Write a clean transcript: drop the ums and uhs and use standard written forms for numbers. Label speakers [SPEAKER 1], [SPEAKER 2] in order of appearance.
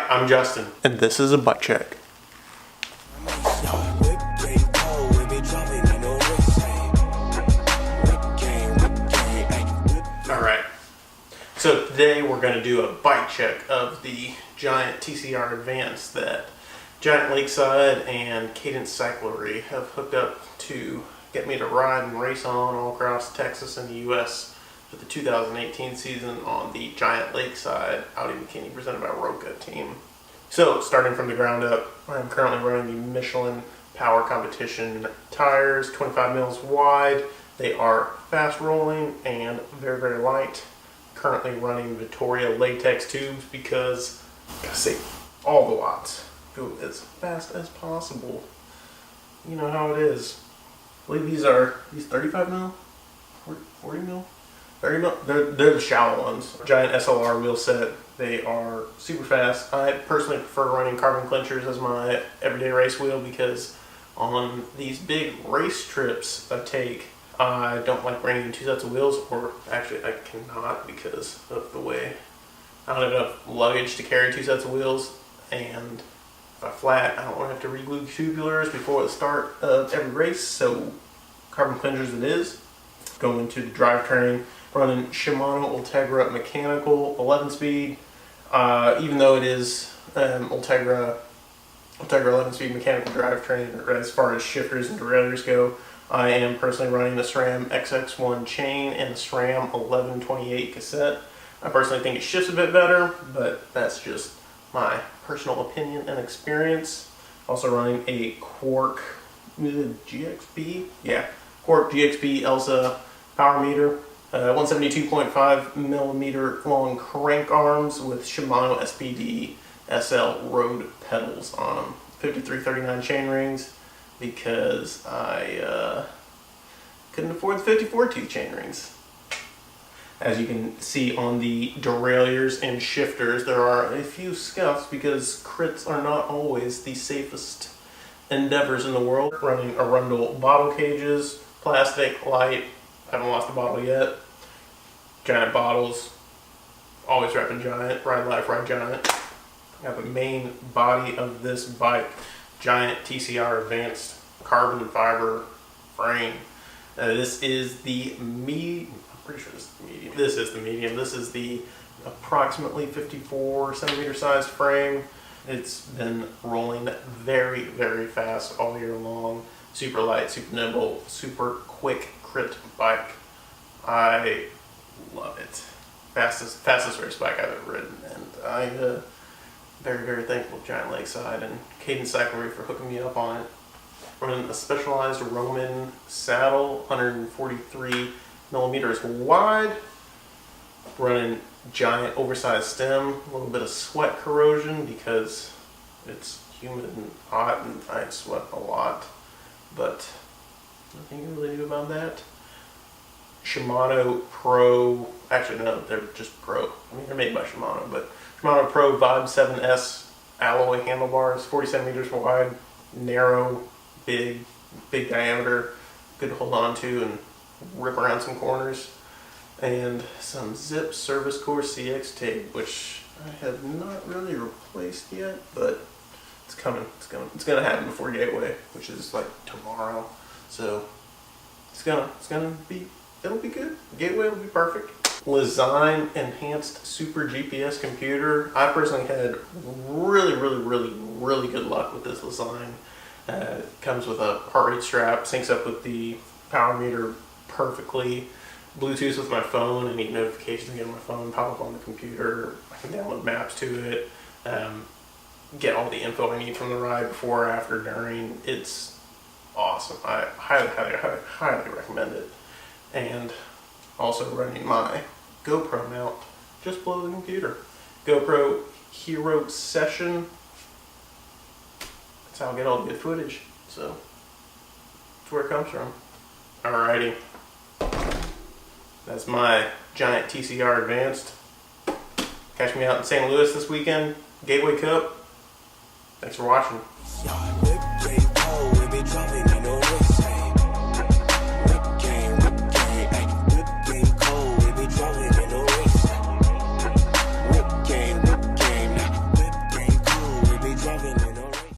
[SPEAKER 1] I'm Justin, and this is a butt check. Alright, so today we're going to do a bike check of the Giant TCR Advance that Giant Lakeside and Cadence Cyclery have hooked up to get me to ride and race on all across Texas and the US for the 2018 season on the Giant Lakeside Audi Bikini presented by Roca team. So, starting from the ground up, I'm currently running the Michelin Power Competition tires, 25 mils wide. They are fast rolling and very, very light. Currently running Vittoria latex tubes because, I gotta say, all the watts go as fast as possible. You know how it is. I believe these 35 mil, 40 mil, 30 mil. They're the shallow ones. Giant SLR wheel set. They are super fast. I personally prefer running carbon clinchers as my everyday race wheel because on these big race trips I take, I don't like bringing two sets of wheels, or actually I cannot because of the way I don't have enough luggage to carry two sets of wheels, and if I flat, I don't want to have to re-glue tubulars before the start of every race, so carbon clinchers it is. Going to the drivetrain, running Shimano Ultegra mechanical 11-speed, even though it is Ultegra 11-speed mechanical drivetrain as far as shifters and derailleurs go. I am personally running the SRAM XX1 chain and the SRAM 1128 cassette. I personally think it shifts a bit better, but that's just my personal opinion and experience. Also running a Quark GXB? Yeah, Quark GXB ELSA power meter. 172.5 millimeter long crank arms with Shimano SPD SL road pedals on them. 5339 chain rings because I couldn't afford the 54 tooth chain rings. As you can see on the derailleurs and shifters, there are a few scuffs because crits are not always the safest endeavors in the world. Running Arundel bottle cages, plastic, light. I haven't lost a bottle yet. Giant bottles. Always repping Giant. Ride life, ride Giant. I have the main body of this bike. Giant TCR Advanced carbon fiber frame. This is the medium. I'm pretty sure this is the medium. This is the medium. This is the approximately 54 centimeter sized frame. It's been rolling very, very fast all year long. Super light, super nimble, super quick crit bike. I love it. Fastest race bike I've ever ridden, and I very, very thankful to Giant Lakeside and Cadence Cyclery for hooking me up on it. Running a specialized Roman saddle, 143 millimeters wide. Running Giant oversized stem, a little bit of sweat corrosion because it's humid and hot and I sweat a lot, but nothing you really do about that. Shimano Pro, actually no, they're just Pro. I mean, they're made by Shimano, but Shimano Pro Vibe 7S alloy handlebars, 40 centimeters wide, narrow, big diameter, good to hold on to and rip around some corners. And some Zip Service Core CX tape, which I have not really replaced yet, but it's coming. It's gonna happen before Gateway, which is like tomorrow. So it'll be good. Gateway will be perfect. Lezyne enhanced super GPS computer. I personally had really good luck with this Lezyne. It comes with a heart rate strap, syncs up with the power meter perfectly. Bluetooth with my phone, and any notifications I get on my phone pop up on the computer. I can download maps to it, get all the info I need from the ride before, after, during. It's awesome. I highly recommend it. And also running my GoPro mount just below the computer. GoPro Hero Session. That's how I get all the good footage. So that's where it comes from. Alrighty. That's my Giant TCR Advanced. Catch me out in St. Louis this weekend, Gateway Cup. Thanks for watching.